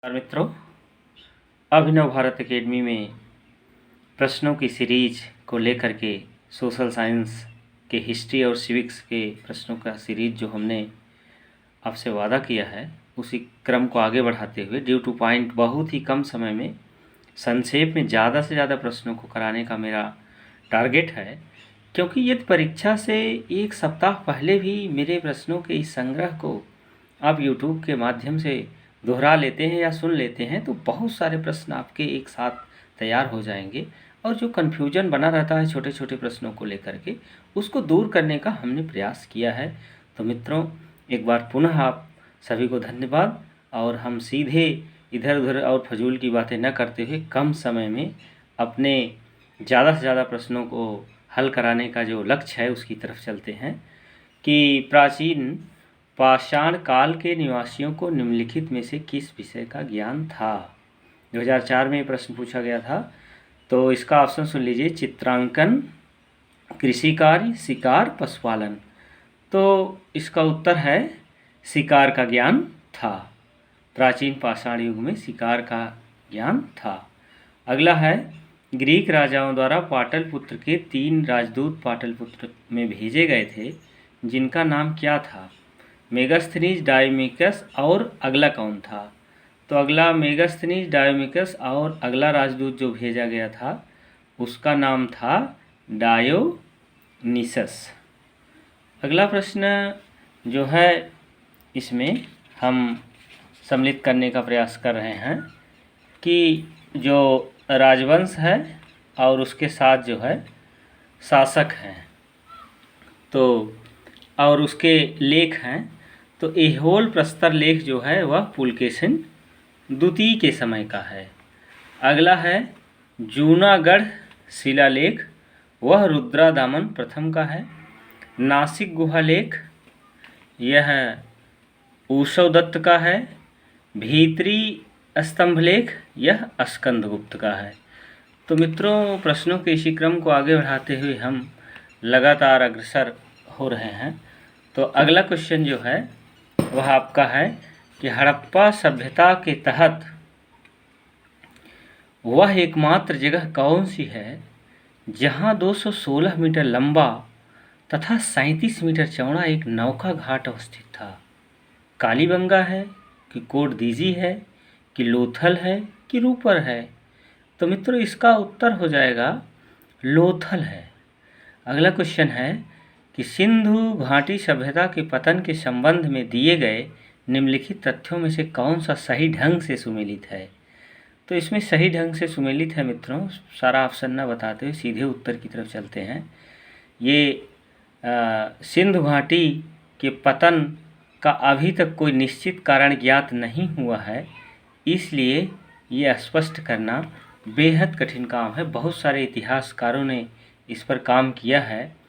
और मित्रों, अभिनव भारत एकेडमी में प्रश्नों की सीरीज को लेकर के सोशल साइंस के हिस्ट्री और सिविक्स के प्रश्नों का सीरीज जो हमने आपसे वादा किया है, उसी क्रम को आगे बढ़ाते हुए ड्यू टू पॉइंट बहुत ही कम समय में संक्षेप में ज़्यादा से ज़्यादा प्रश्नों को कराने का मेरा टारगेट है। क्योंकि यदि परीक्षा से एक सप्ताह पहले भी मेरे प्रश्नों के इस संग्रह को आप यूट्यूब के माध्यम से दोहरा लेते हैं या सुन लेते हैं तो बहुत सारे प्रश्न आपके एक साथ तैयार हो जाएंगे और जो कन्फ्यूजन बना रहता है छोटे छोटे प्रश्नों को लेकर के, उसको दूर करने का हमने प्रयास किया है। तो मित्रों, एक बार पुनः आप सभी को धन्यवाद। और हम सीधे इधर उधर और फजूल की बातें न करते हुए कम समय में अपने ज़्यादा से ज़्यादा प्रश्नों को हल कराने का जो लक्ष्य है उसकी तरफ चलते हैं कि प्राचीन पाषाण काल के निवासियों को निम्नलिखित में से किस विषय का ज्ञान था। 2004 में प्रश्न पूछा गया था। तो इसका ऑप्शन सुन लीजिए: चित्रांकन, कृषि कार्य, शिकार, पशुपालन। तो इसका उत्तर है शिकार का ज्ञान था। प्राचीन पाषाण युग में शिकार का ज्ञान था। अगला है, ग्रीक राजाओं द्वारा पाटलिपुत्र के 3 राजदूत पाटलिपुत्र में भेजे गए थे, जिनका नाम क्या था? मेगास्थनीज, डायोमिकस और अगला कौन था? तो अगला मेगास्थनीज, डायोमिकस और अगला राजदूत जो भेजा गया था उसका नाम था डायोनिसस। अगला प्रश्न जो है इसमें हम सम्मिलित करने का प्रयास कर रहे हैं कि जो राजवंश है और उसके साथ जो है शासक हैं तो और उसके लेख हैं, तो ऐहोल प्रस्तर लेख जो है वह पुलकेशिन द्वितीय के समय का है। अगला है जूनागढ़ शिलालेख, वह रुद्रादामन प्रथम का है। नासिक गुहा लेख, यह ऊषवदत्त का है। भीतरी स्तंभ लेख, यह स्कंदगुप्त का है। तो मित्रों, प्रश्नों के इसी क्रम को आगे बढ़ाते हुए हम लगातार अग्रसर हो रहे हैं। तो अगला क्वेश्चन जो है वह आपका है कि हड़प्पा सभ्यता के तहत वह एकमात्र जगह कौन सी है जहां 216 मीटर लंबा तथा 37 मीटर चौड़ा एक नौका घाट अवस्थित था? कालीबंगा है कि कोटदीजी है कि लोथल है कि रूपर है? तो मित्रों, इसका उत्तर हो जाएगा लोथल है। अगला क्वेश्चन है कि सिंधु घाटी सभ्यता के पतन के संबंध में दिए गए निम्नलिखित तथ्यों में से कौन सा सही ढंग से सुमेलित है? तो इसमें सही ढंग से सुमेलित है मित्रों, सारा ऑप्शन ना बताते हुए सीधे उत्तर की तरफ चलते हैं। ये सिंधु घाटी के पतन का अभी तक कोई निश्चित कारण ज्ञात नहीं हुआ है, इसलिए ये स्पष्ट करना बेहद कठिन काम है। बहुत सारे इतिहासकारों ने इस पर काम किया है,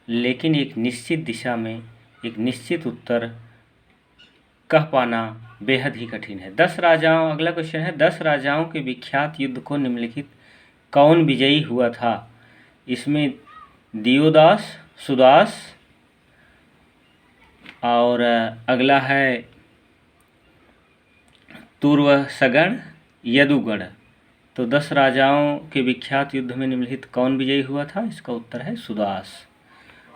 लेकिन एक निश्चित दिशा में एक निश्चित उत्तर कह पाना बेहद ही कठिन है। 10 राजाओं, अगला क्वेश्चन है, 10 राजाओं के विख्यात युद्ध को निम्नलिखित कौन विजयी हुआ था? इसमें दियोदास, सुदास और अगला है तुर्वसगण, यदुगण। तो 10 राजाओं के विख्यात युद्ध में निम्नलिखित कौन विजयी हुआ था? इसका उत्तर है सुदास।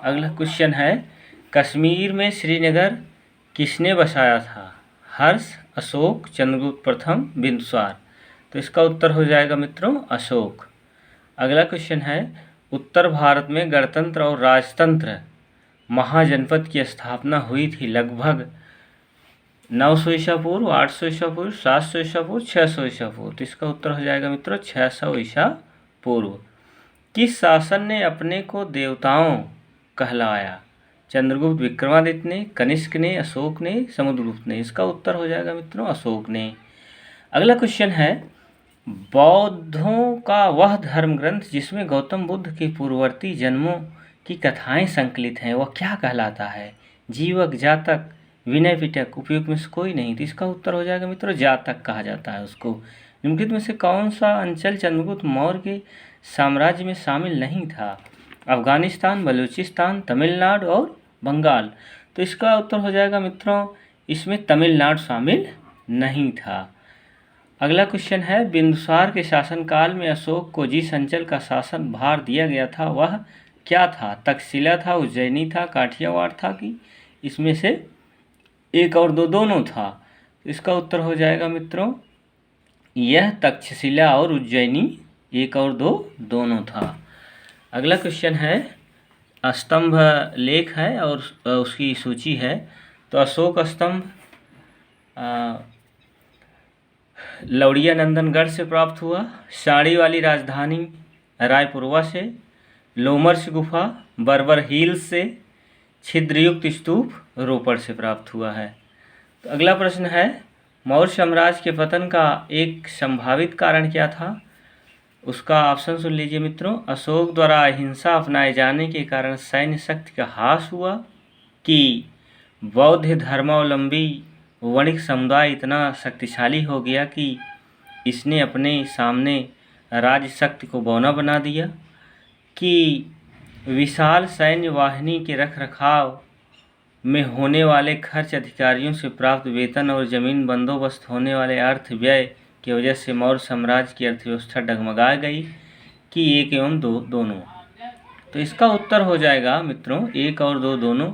अगला क्वेश्चन है, कश्मीर में श्रीनगर किसने बसाया था? हर्ष, अशोक, चंद्रगुप्त प्रथम, बिंदुसार। तो इसका उत्तर हो जाएगा मित्रों अशोक। अगला क्वेश्चन है, उत्तर भारत में गणतंत्र और राजतंत्र महाजनपद की स्थापना हुई थी लगभग 900 ईसा पूर्व, 800 ईसा पूर्व, 700 ईसा पूर्व, 600 ईसा पूर्व। तो इसका उत्तर हो जाएगा मित्रों 600 ईसा पूर्व। किस शासक ने अपने को देवताओं कहलाया? चंद्रगुप्त विक्रमादित्य ने, कनिष्क ने, अशोक ने, समुद्रगुप्त ने। इसका उत्तर हो जाएगा मित्रों अशोक ने। अगला क्वेश्चन है, बौद्धों का वह धर्म ग्रंथ जिसमें गौतम बुद्ध के पूर्ववर्ती जन्मों की कथाएं संकलित हैं वह क्या कहलाता है? जीवक, जातक, विनय पिटक, उपयुक्त में से कोई नहीं। तो इसका उत्तर हो जाएगा मित्रों जातक कहा जाता है उसको। निम्नलिखित में से कौन सा अंचल चंद्रगुप्त मौर्य के साम्राज्य में शामिल नहीं था? अफगानिस्तान, बलूचिस्तान, तमिलनाडु और बंगाल। तो इसका उत्तर हो जाएगा मित्रों इसमें तमिलनाडु शामिल नहीं था। अगला क्वेश्चन है, बिंदुसार के शासनकाल में अशोक को जिस अंचल का शासन भार दिया गया था वह क्या था? तक्षशिला था, उज्जैनी था, काठियावाड़ था कि इसमें से एक और दो दोनों था? इसका उत्तर हो जाएगा मित्रों, यह तक्षशिला और उज्जैनी एक और दो दोनों था। अगला क्वेश्चन है, स्तंभ लेख है और उसकी सूची है। तो अशोक स्तंभ लौड़िया नंदनगढ़ से प्राप्त हुआ, साड़ी वाली राजधानी रायपुरवा से, लोमर्स गुफा बर्बर हिल्स से, छिद्रयुक्त स्तूप रोपड़ से प्राप्त हुआ है। तो अगला प्रश्न है, मौर्य साम्राज्य के पतन का एक संभावित कारण क्या था? उसका ऑप्शन सुन लीजिए मित्रों। अशोक द्वारा अहिंसा अपनाए जाने के कारण सैन्य शक्ति का ह्रास हुआ, कि बौद्ध धर्मावलंबी वणिक समुदाय इतना शक्तिशाली हो गया कि इसने अपने सामने राज्य शक्ति को बौना बना दिया, कि विशाल सैन्य वाहिनी के रखरखाव में होने वाले खर्च, अधिकारियों से प्राप्त वेतन और जमीन बंदोबस्त होने वाले अर्थ व्यय की वजह से मौर्य साम्राज्य की अर्थव्यवस्था डगमगा गई, कि एक एवं दो दोनों? तो इसका उत्तर हो जाएगा मित्रों, एक और दो दोनों।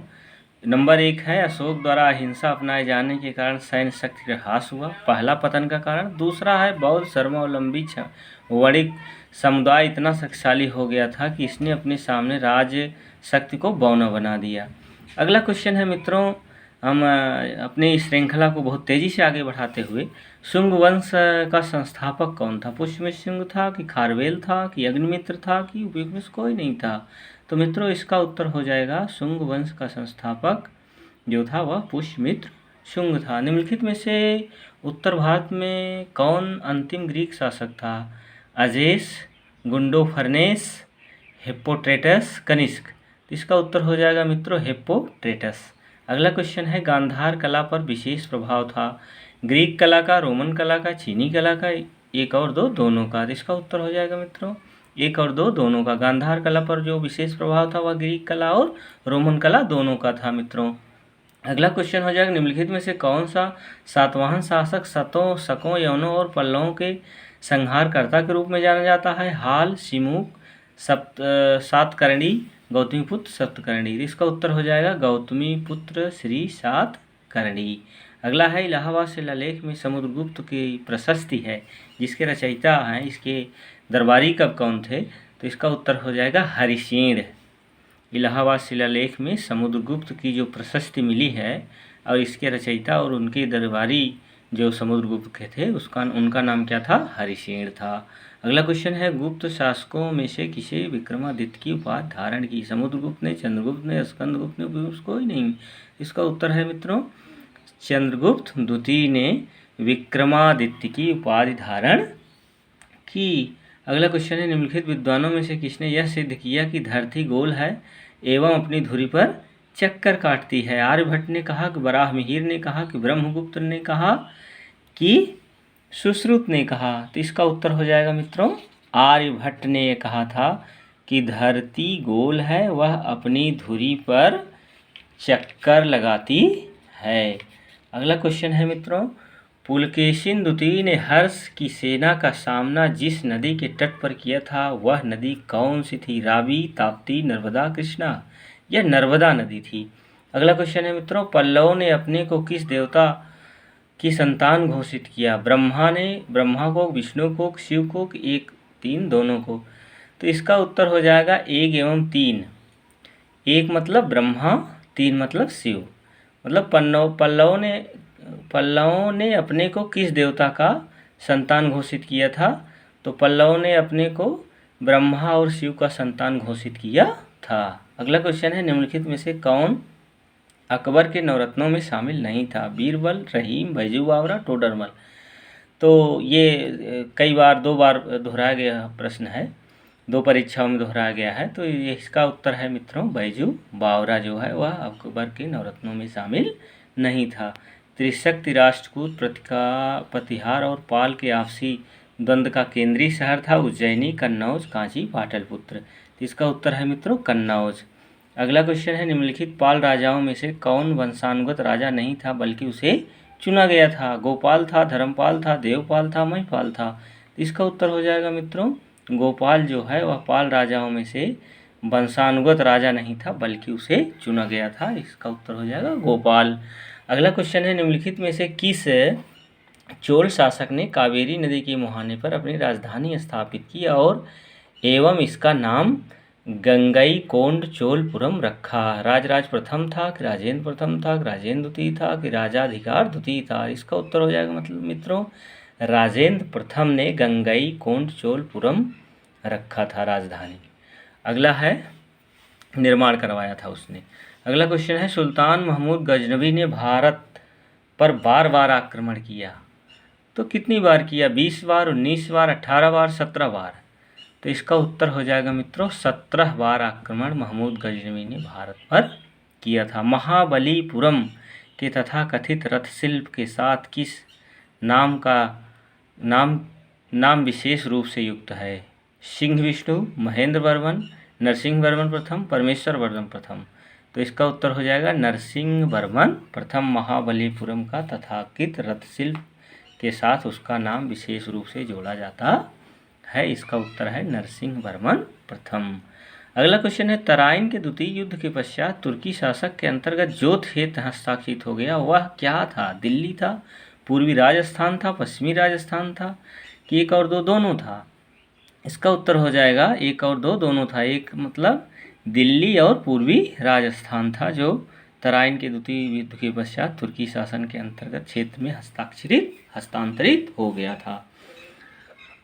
नंबर एक है, अशोक द्वारा अहिंसा अपनाए जाने के कारण सैन्य शक्ति का ह्रास हुआ, पहला पतन का कारण। दूसरा है, बौद्ध धर्मावलंबी वणिक समुदाय इतना शक्तिशाली हो गया था कि इसने अपने सामने राज्य शक्ति को बौना बना दिया। अगला क्वेश्चन है मित्रों, हम अपनी श्रृंखला को बहुत तेज़ी से आगे बढ़ाते हुए, शुंग वंश का संस्थापक कौन था? पुष्यमित्र शुंग था कि खारवेल था कि अग्निमित्र था कि उपयुक्त कोई नहीं था? तो मित्रों इसका उत्तर हो जाएगा, शुंग वंश का संस्थापक जो था वह पुष्यमित्र शुंग था। निम्नलिखित में से उत्तर भारत में कौन अंतिम ग्रीक शासक था? अजेस, गुंडोफर्नेस, हिप्पोट्रेटस, कनिष्क? इसका उत्तर हो जाएगा मित्रों, हिप्पोट्रेटस। अगला क्वेश्चन है, गांधार कला पर विशेष प्रभाव था ग्रीक कला का, रोमन कला का, चीनी कला का, एक और दो दोनों का? इसका उत्तर हो जाएगा मित्रों, एक और दो दोनों का। गांधार कला पर जो विशेष प्रभाव था वह ग्रीक कला और रोमन कला दोनों का था मित्रों। अगला क्वेश्चन हो जाएगा, निम्नलिखित में से कौन सा सातवाहन शासक सतों, शकों, यवनों और पल्लवों के संहारकर्ता के रूप में जाना जाता है? हाल, सिमुक, सातकर्णी, गौतमीपुत्र सप्तकर्णी? इसका उत्तर हो जाएगा गौतमीपुत्र श्री सातकर्णी। अगला है, इलाहाबाद शिलालेख में समुद्रगुप्त की प्रशस्ति है जिसके रचयिता हैं, इसके दरबारी कब कौन थे? तो इसका उत्तर हो जाएगा हरिसेन। इलाहाबाद शिलालेख में समुद्रगुप्त की जो प्रशस्ति मिली है और इसके रचयिता और उनके दरबारी जो समुद्रगुप्त के थे उनका नाम क्या था? हरिसेन था। अगला क्वेश्चन है, गुप्त शासकों में से किसे विक्रमादित्य की उपाधि धारण की? समुद्रगुप्त ने, चंद्रगुप्त ने, स्कंदगुप्त ने, कोई नहीं? इसका उत्तर है मित्रों, चंद्रगुप्त द्वितीय ने विक्रमादित्य की उपाधि धारण की। अगला क्वेश्चन है, निम्नलिखित विद्वानों में से किसने यह सिद्ध किया कि धरती गोल है एवं अपनी धुरी पर चक्कर काटती है? आर्यभट्ट ने कहा कि वराहमिहिर ने कहा कि ब्रह्मगुप्त ने कहा कि सुश्रुत ने कहा? तो इसका उत्तर हो जाएगा मित्रों, आर्यभट्ट ने कहा था कि धरती गोल है, वह अपनी धुरी पर चक्कर लगाती है। अगला क्वेश्चन है मित्रों, पुलकेशिन द्वितीय ने हर्ष की सेना का सामना जिस नदी के तट पर किया था वह नदी कौन सी थी? रावी, ताप्ती, नर्मदा, कृष्णा? यह नर्मदा नदी थी। अगला क्वेश्चन है मित्रों, पल्लवों ने अपने को किस देवता की संतान घोषित किया? ब्रह्मा को, विष्णु को, शिव को, एक तीन दोनों को? तो इसका उत्तर हो जाएगा एक एवं तीन। एक मतलब ब्रह्मा, तीन मतलब शिव। मतलब पल्लवों ने अपने को किस देवता का संतान घोषित किया था? तो पल्लवों ने अपने को ब्रह्मा और शिव का संतान घोषित किया था। अगला क्वेश्चन है, निम्नलिखित में से कौन अकबर के नवरत्नों में शामिल नहीं था? बीरबल, रहीम, बैजू बावरा, टोडरमल? तो ये कई बार, दो बार दोहराया गया प्रश्न है, दो परीक्षाओं में दोहराया गया है। तो ये इसका उत्तर है मित्रों, बैजू बावरा जो है वह अकबर के नवरत्नों में शामिल नहीं था। त्रिशक्ति राष्ट्रकूट प्रतिहार और पाल के आपसी द्वंद्व का केंद्रीय शहर था उज्जैनी, कन्नौज, कांची, पाटलिपुत्र? इसका उत्तर है मित्रों कन्नौज। अगला क्वेश्चन है, निम्नलिखित पाल राजाओं में से कौन वंशानुगत राजा नहीं था बल्कि उसे चुना गया था? गोपाल था, धर्मपाल था, देवपाल था, महिपाल था? तो इसका उत्तर हो जाएगा मित्रों, गोपाल जो है वह पाल राजाओं में से वंशानुगत राजा नहीं था, बल्कि उसे चुना गया था। इसका उत्तर हो जाएगा गोपाल। अगला क्वेश्चन है, निम्नलिखित में से किस चोल शासक ने कावेरी नदी के मुहाने पर अपनी राजधानी स्थापित की और एवं इसका नाम गंगईकोंडचोलपुरम रखा? राजराज प्रथम था कि राजेंद्र प्रथम था कि राजेंद्र द्वितीय था कि राजाधिकार द्वितीय था? इसका उत्तर हो जाएगा मतलब मित्रों, राजेंद्र प्रथम ने गंगईकोंडचोलपुरम रखा था राजधानी। अगला है, निर्माण करवाया था उसने। अगला क्वेश्चन है, सुल्तान महमूद गजनवी ने भारत पर बार बार आक्रमण किया, तो कितनी बार किया? 20 बार, 19 बार, 18 बार, 17 बार? तो इसका उत्तर हो जाएगा मित्रों, 17 बार आक्रमण महमूद गजनवी ने भारत पर किया था। महाबलीपुरम के तथाकथित रथशिल्प के साथ किस नाम का नाम विशेष रूप से युक्त है? सिंह विष्णु, महेंद्र वर्मन, नरसिंह वर्मन प्रथम, परमेश्वर वर्मन प्रथम? तो इसका उत्तर हो जाएगा नरसिंह वर्मन प्रथम। महाबलीपुरम का तथाकथित रथशिल्प के साथ उसका नाम विशेष रूप से जोड़ा जाता है। इसका उत्तर है नरसिंह वर्मन प्रथम। अगला क्वेश्चन है, तराइन के द्वितीय युद्ध के पश्चात तुर्की शासक के अंतर्गत जो क्षेत्र हस्ताक्षरित हो गया वह क्या था? दिल्ली था, पूर्वी राजस्थान था, पश्चिमी राजस्थान था कि एक और दो दोनों था? इसका उत्तर हो जाएगा एक और दो दोनों था। एक मतलब दिल्ली और पूर्वी राजस्थान था, जो तराइन के द्वितीय युद्ध के पश्चात तुर्की शासन के अंतर्गत क्षेत्र में हस्तांतरित हो गया था।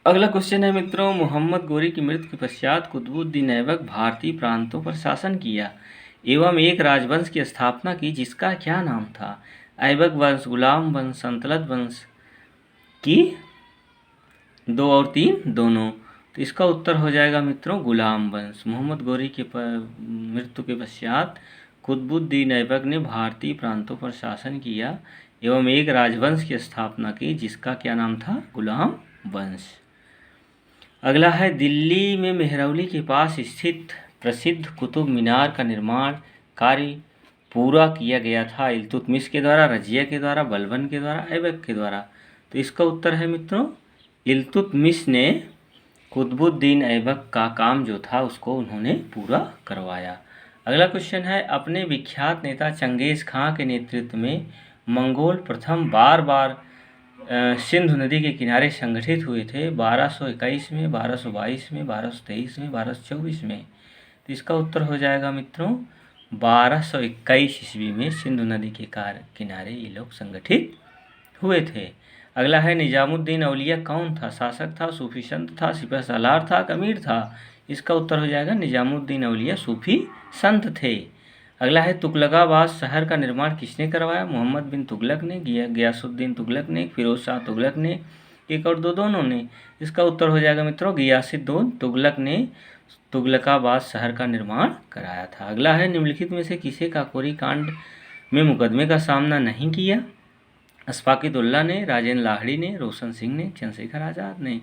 अगला क्वेश्चन है मित्रों, मोहम्मद गोरी की मृत्यु के पश्चात कुतुबुद्दीन ऐबक भारतीय प्रांतों पर शासन किया एवं एक राजवंश की स्थापना की, जिसका क्या नाम था? ऐबक वंश, गुलाम वंश, सल्तनत वंश की 2 और 3 दोनों? तो इसका उत्तर हो जाएगा मित्रों गुलाम वंश। मोहम्मद गोरी के मृत्यु के पश्चात कुतुबुद्दीन ऐबक ने भारतीय प्रांतों पर शासन किया एवं एक राजवंश की स्थापना की, जिसका क्या नाम था? गुलाम वंश। अगला है, दिल्ली में मेहरौली के पास स्थित प्रसिद्ध कुतुब मीनार का निर्माण कार्य पूरा किया गया था इल्तुतमिश के द्वारा, रजिया के द्वारा, बलबन के द्वारा, ऐबक के द्वारा? तो इसका उत्तर है मित्रों, इल्तुतमिश ने कुतुबुद्दीन ऐबक का काम जो था उसको उन्होंने पूरा करवाया। अगला क्वेश्चन है, अपने विख्यात नेता चंगेज़ खां के नेतृत्व में मंगोल प्रथम बार सिंधु नदी के किनारे संगठित हुए थे 1221 में, 1222 में, 1223 में, 1224 में? तो इसका उत्तर हो जाएगा मित्रों 1221 ईस्वी में सिंधु नदी के किनारे ये लोग संगठित हुए थे। अगला है, निजामुद्दीन औलिया कौन था? शासक था, सूफी संत था, सिपह सालार था, अमीर था? इसका उत्तर हो जाएगा निजामुद्दीन औलिया सूफी संत थे। अगला है, तुगलकाबाद शहर का निर्माण किसने करवाया? मोहम्मद बिन तुगलक ने, गियासुद्दीन तुगलक ने, फिरोज शाह तुगलक ने, एक और दो दोनों ने? इसका उत्तर हो जाएगा मित्रों गियासुद्दीन तुगलक ने तुगलकाबाद शहर का निर्माण कराया था। अगला है, निम्नलिखित में से किसे काकोरी कांड में मुकदमे का सामना नहीं किया? अशफाकुद्दौला ने, राजेंद्र लाहिड़ी ने, रोशन सिंह ने, चंद्रशेखर आज़ाद ने?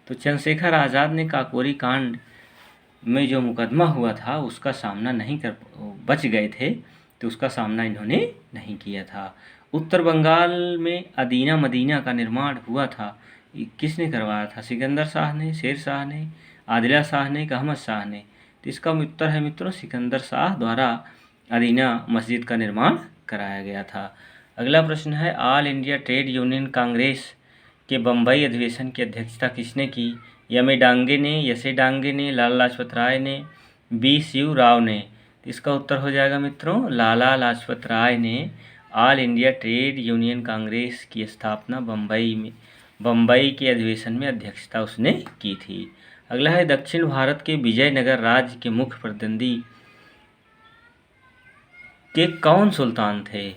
तो चंद्रशेखर आज़ाद ने काकोरी कांड में जो मुकदमा हुआ था उसका सामना नहीं कर बच गए थे, तो उसका सामना इन्होंने नहीं किया था। उत्तर बंगाल में अदीना मदीना का निर्माण हुआ था, किसने करवाया था? सिकंदर शाह ने, शेर शाह ने, आदिला शाह ने, अहमद शाह ने? तो इसका उत्तर है मित्रों सिकंदर शाह द्वारा अदीना मस्जिद का निर्माण कराया गया था। अगला प्रश्न है, all India trade union Congress के बम्बई अधिवेशन की अध्यक्षता किसने की? यमे डांगे ने, यसे डांगे ने, लाला लाजपत राय ने, बी शिव राव ने? इसका उत्तर हो जाएगा मित्रों लाला लाजपत राय ने all India trade union Congress की स्थापना बम्बई के अधिवेशन में अध्यक्षता उसने की थी। अगला है, दक्षिण भारत के विजयनगर राज्य के मुख्य प्रतिद्वंदी के कौन सुल्तान थे?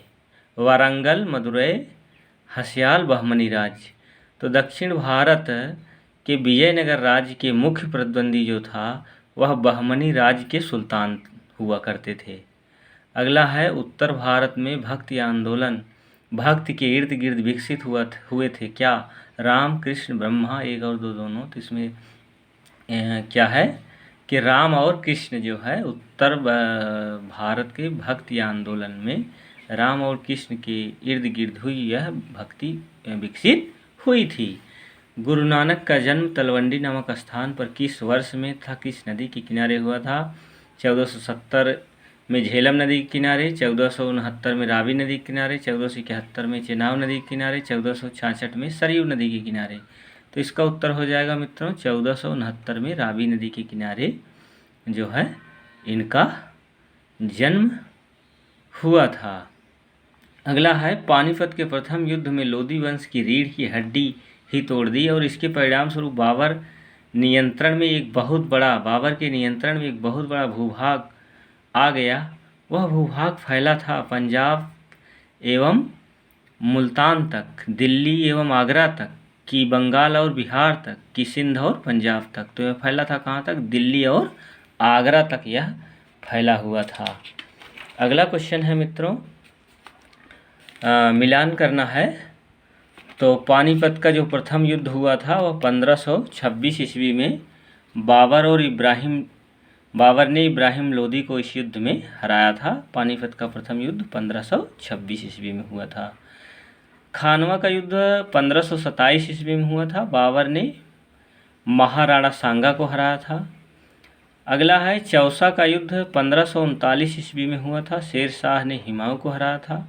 वारंगल, मदुरै, हसियाल, बहमनी राज्य? तो दक्षिण भारत के विजयनगर राज्य के मुख्य प्रतिद्वंदी जो था वह बहमनी राज्य के सुल्तान हुआ करते थे। अगला है, उत्तर भारत में भक्ति आंदोलन भक्ति के इर्द गिर्द विकसित हुए थे क्या? राम, कृष्ण, ब्रह्मा, एक और दो दोनों? तो इसमें क्या है कि राम और कृष्ण जो है उत्तर भारत के भक्ति आंदोलन में राम और कृष्ण के इर्द गिर्द हुई यह भक्ति विकसित हुई थी। गुरु नानक का जन्म तलवंडी नामक स्थान पर किस वर्ष में था, किस नदी के किनारे हुआ था? 1470 में झेलम नदी के किनारे, 1469 में रावी नदी के किनारे, 1471 में चेनाब नदी के किनारे, 1466 में सरयू नदी के किनारे। तो इसका उत्तर हो जाएगा मित्रों 1469 में रावी नदी के किनारे जो है इनका जन्म हुआ था। अगला है पानीपत के प्रथम युद्ध में लोदी वंश की रीढ़ की हड्डी ही तोड़ दी और इसके परिणाम स्वरूप बाबर के नियंत्रण में एक बहुत बड़ा भूभाग आ गया। वह भूभाग फैला था पंजाब एवं मुल्तान तक, दिल्ली एवं आगरा तक, कि बंगाल और बिहार तक, कि सिंध और पंजाब तक। तो यह फैला था कहाँ तक? दिल्ली और आगरा तक यह फैला हुआ था। अगला क्वेश्चन है मित्रों, मिलान करना है। तो पानीपत का जो प्रथम युद्ध हुआ था वह 1526 ईस्वी में बाबर ने इब्राहिम लोदी को इस युद्ध में हराया था। पानीपत का प्रथम युद्ध 1526 ईस्वी में हुआ था। खानवा का युद्ध 1527 ईस्वी में हुआ था। बाबर ने महाराणा सांगा को हराया था। अगला है चौसा का युद्ध 1539 ईस्वी में हुआ था। शेर शाह ने हुमायूं को हराया था।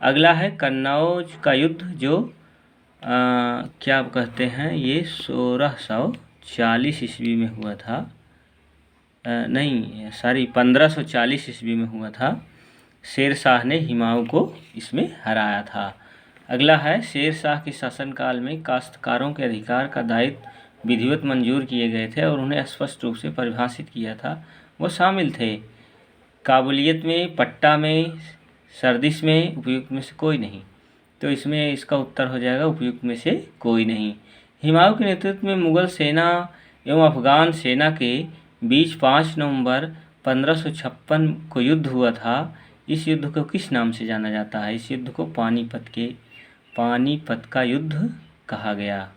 अगला है कन्नौज का युद्ध जो क्या कहते हैं, ये 1640 ईस्वी में हुआ था। 1540 ईस्वी में हुआ था। शेर शाह ने हुमायूं को इसमें हराया था। अगला है शेर शाह के शासनकाल में काश्तकारों के अधिकार का दायित्व विधिवत मंजूर किए गए थे और उन्हें स्पष्ट रूप से परिभाषित किया था। वो शामिल थे काबुलियत में, पट्टा में, सर्दिश में, उपयुक्त में से कोई नहीं। तो इसमें इसका उत्तर हो जाएगा उपयुक्त में से कोई नहीं। हुमायूं के नेतृत्व में मुगल सेना एवं अफगान सेना के बीच 5 नवंबर 1556 को युद्ध हुआ था। इस युद्ध को किस नाम से जाना जाता है? इस युद्ध को पानीपत का युद्ध कहा गया।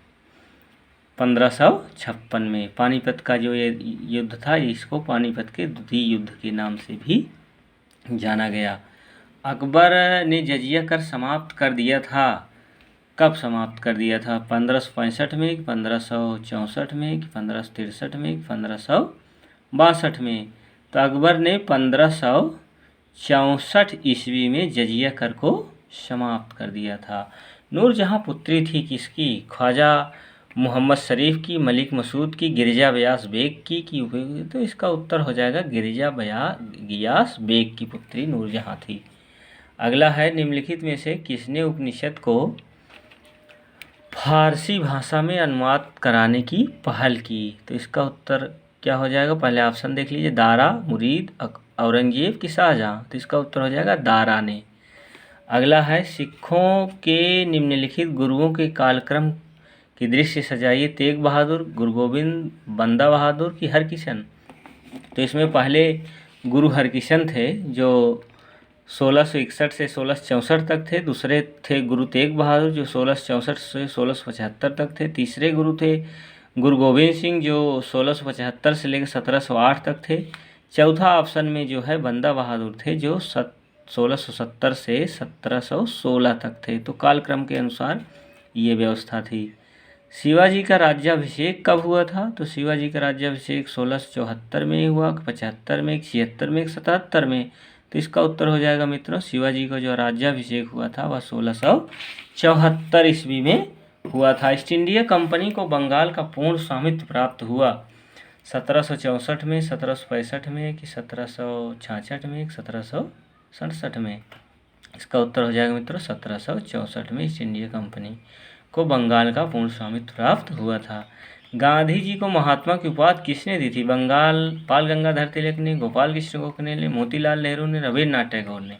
1556 में पानीपत का जो ये युद्ध था इसको पानीपत के द्वितीय युद्ध के नाम से भी जाना गया। अकबर ने जजिया कर समाप्त कर दिया था। कब समाप्त कर दिया था? 1565 में, 1564 में, 1563 में, 1562 में। तो अकबर ने 1564 ईस्वी में जजिया कर को समाप्त कर दिया था। नूरजहां पुत्री थी किसकी? ख्वाजा मोहम्मद शरीफ की, मलिक मसूद की, गिरिजा बयास बेग की, तो इसका उत्तर हो जाएगा गिरिजा गियास बेग की पुत्री नूरजहां थी। अगला है निम्नलिखित में से किसने उपनिषद को फारसी भाषा में अनुवाद कराने की पहल की? तो इसका उत्तर क्या हो जाएगा? पहले ऑप्शन देख लीजिए, दारा, मुरीद, औरंगजेब की शाहजहां। तो इसका उत्तर हो जाएगा दारा ने। अगला है सिखों के निम्नलिखित गुरुओं के कालक्रम की दृश्य सजाइए। तेग बहादुर, गुरु गोविंद, बंदा बहादुर की हरकिशन। तो इसमें पहले गुरु हरकिशन थे जो 1661 से 1664 तक थे। दूसरे थे गुरु तेग बहादुर जो 1664 से 1675 तक थे। तीसरे गुरु थे गुरु गोविंद सिंह जो 1675 से लेकर 1708 तक थे। चौथा ऑप्शन में जो है बंदा बहादुर थे जो 1670 से 1716 तक थे। तो कालक्रम के अनुसार ये व्यवस्था थी। शिवाजी का राज्याभिषेक कब हुआ था? तो शिवाजी का राज्याभिषेक 1674 में हुआ, 75 में, 76 में, 77 में। तो इसका उत्तर हो जाएगा मित्रों शिवाजी का जो राज्याभिषेक हुआ था वह 1674 ईस्वी में हुआ था। ईस्ट इंडिया कंपनी को बंगाल का पूर्ण स्वामित्व प्राप्त हुआ 1764 में, 1765 में, कि 1766 में, 1767 में। इसका उत्तर हो जाएगा मित्रों 1764 में ईस्ट इंडिया कंपनी को बंगाल का पूर्ण स्वामित्व प्राप्त हुआ था। गांधी जी को महात्मा की उपाधि किसने दी थी? बाल गंगाधर तिलक ने, गोपाल कृष्ण गोखले ने, मोतीलाल नेहरू ने, रविन्द्रनाथ टैगोर ने।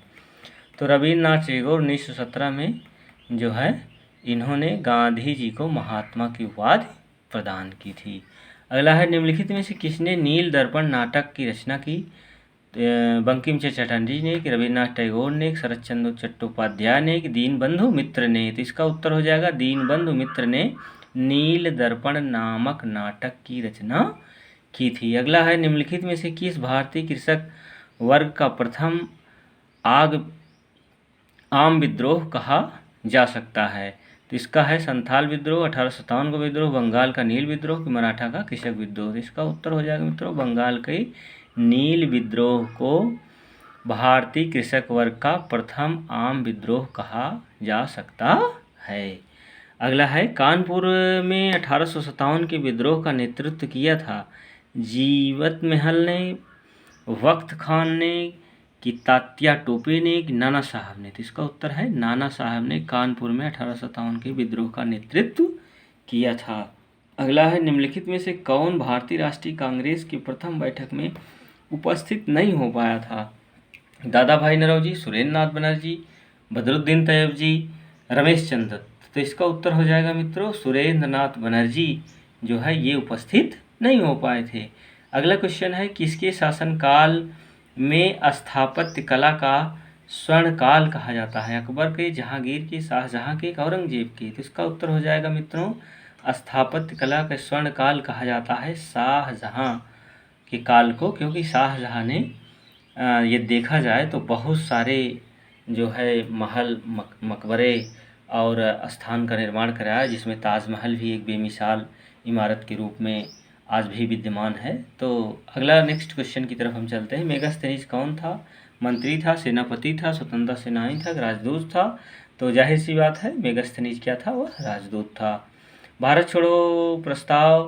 तो रविन्द्रनाथ टैगोर 1917 में जो है इन्होंने गांधी जी को महात्मा की उपाधि प्रदान की थी। अगला है निम्नलिखित में से किसने नील दर्पण नाटक की रचना की? बंकिम चंद्र चटर्जी ने, कि रविन्द्रनाथ टैगोर ने, शरत चंद्र चट्टोपाध्याय ने, कि दीनबंधु मित्र ने। तो इसका उत्तर हो जाएगा दीनबंधु मित्र ने नील दर्पण नामक नाटक की रचना की थी। अगला है निम्नलिखित में से किस भारतीय कृषक वर्ग का प्रथम आग आम विद्रोह कहा जा सकता है? तो इसका है संथाल विद्रोह, 1857 का विद्रोह, बंगाल का नील विद्रोह कि मराठा का कृषक विद्रोह। इसका उत्तर हो जाएगा मित्रों बंगाल के नील विद्रोह को भारतीय कृषक वर्ग का प्रथम आम विद्रोह कहा जा सकता है। अगला है कानपुर में 1857 के विद्रोह का नेतृत्व किया था जीवत महल ने, वक्त खान ने कि तात्या टोपे ने कि नाना साहब ने? तो इसका उत्तर है नाना साहब ने कानपुर में 1857 के विद्रोह का नेतृत्व किया था। अगला है निम्नलिखित में से कौन भारतीय राष्ट्रीय कांग्रेस की प्रथम बैठक में उपस्थित नहीं हो पाया था? दादा भाई नौरोजी, सुरेंद्र नाथ बनर्जी, बदरुद्दीन तैयब जी, रमेश चंद्र दत्त। तो इसका उत्तर हो जाएगा मित्रों सुरेंद्र नाथ बनर्जी जो है ये उपस्थित नहीं हो पाए थे। अगला क्वेश्चन है किसके शासनकाल में स्थापत्य कला का स्वर्ण काल कहा जाता है? अकबर के, जहांगीर के, शाहजहां के, औरंगजेब के? तो इसका उत्तर हो जाएगा मित्रों स्थापत्य कला का स्वर्ण काल कहा जाता है शाहजहां के काल को, क्योंकि शाहजहां ने ये देखा जाए तो बहुत सारे जो है महल मकबरे और स्थान का निर्माण कराया, जिसमें ताजमहल भी एक बेमिसाल इमारत के रूप में आज भी विद्यमान है। तो अगला नेक्स्ट क्वेश्चन की तरफ हम चलते हैं। मेगास्थनीज कौन था? मंत्री था, सेनापति था, स्वतंत्रता सेनानी था, राजदूत था? तो जाहिर सी बात है मेगास्थनीज क्या था? वह राजदूत था। भारत छोड़ो प्रस्ताव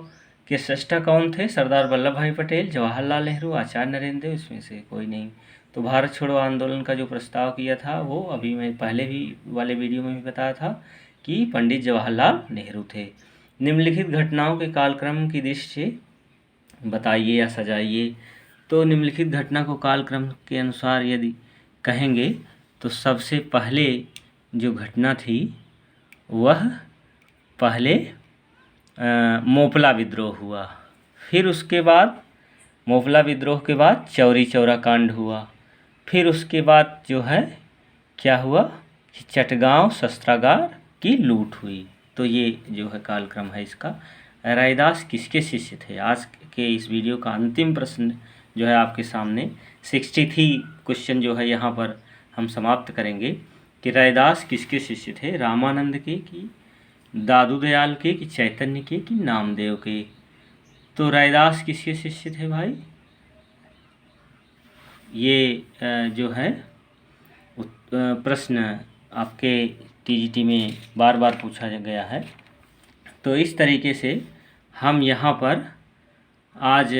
के सृष्टा कौन थे? सरदार वल्लभ भाई पटेल, जवाहरलाल नेहरू, आचार्य नरेंद्र देव? इसमें से कोई नहीं। तो भारत छोड़ो आंदोलन का जो प्रस्ताव किया था वो अभी मैं पहले भी वाले वीडियो में भी बताया था कि पंडित जवाहरलाल नेहरू थे। निम्नलिखित घटनाओं के कालक्रम की दृष्टि से बताइए या सजाइए। तो निम्नलिखित घटना को कालक्रम के अनुसार यदि कहेंगे तो सबसे पहले जो घटना थी वह पहले मोपला विद्रोह हुआ, फिर उसके बाद मोपला विद्रोह के बाद चौरी चौरा कांड हुआ, फिर उसके बाद जो है क्या हुआ कि चटगांव शस्त्रागार की लूट हुई। तो ये जो है कालक्रम है इसका। रैदास किसके शिष्य थे? आज के इस वीडियो का अंतिम प्रश्न जो है आपके सामने 63 क्वेश्चन जो है यहाँ पर हम समाप्त करेंगे कि रैदास किसके शिष्य थे? रामानंद के कि दादू दयाल के कि चैतन्य के कि नामदेव के? तो रैदास किसके शिष्य थे भाई? ये जो है प्रश्न आपके टीजीटी में बार बार पूछा गया है। तो इस तरीके से हम यहाँ पर आज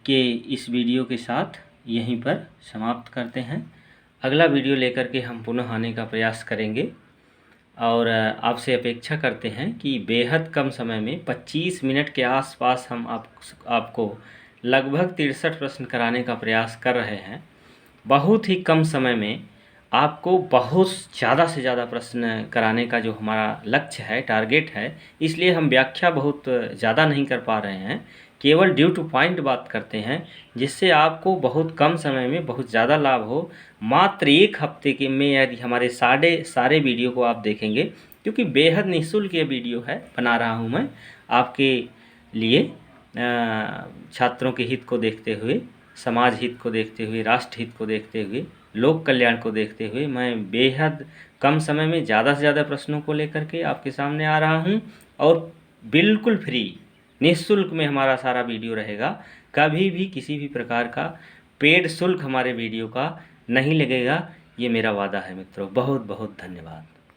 के इस वीडियो के साथ यहीं पर समाप्त करते हैं। अगला वीडियो लेकर के हम पुनः आने का प्रयास करेंगे और आपसे अपेक्षा करते हैं कि बेहद कम समय में 25 मिनट के आसपास हम आपको लगभग 63 प्रश्न कराने का प्रयास कर रहे हैं। बहुत ही कम समय में आपको बहुत ज़्यादा से ज़्यादा प्रश्न कराने का जो हमारा लक्ष्य है, टारगेट है, इसलिए हम व्याख्या बहुत ज़्यादा नहीं कर पा रहे हैं, केवल ड्यू टू पॉइंट बात करते हैं, जिससे आपको बहुत कम समय में बहुत ज़्यादा लाभ हो। मात्र 1 हफ्ते के में यदि हमारे सारे वीडियो को आप देखेंगे, क्योंकि बेहद निःशुल्क ये वीडियो है, बना रहा हूँ मैं आपके लिए, छात्रों के हित को देखते हुए, समाज हित को देखते हुए, राष्ट्र हित को देखते हुए, लोक कल्याण को देखते हुए मैं बेहद कम समय में ज़्यादा से ज़्यादा प्रश्नों को लेकर के आपके सामने आ रहा हूं और बिल्कुल फ्री निःशुल्क में हमारा सारा वीडियो रहेगा। कभी भी किसी भी प्रकार का पेड शुल्क हमारे वीडियो का नहीं लगेगा, ये मेरा वादा है मित्रों। बहुत बहुत धन्यवाद।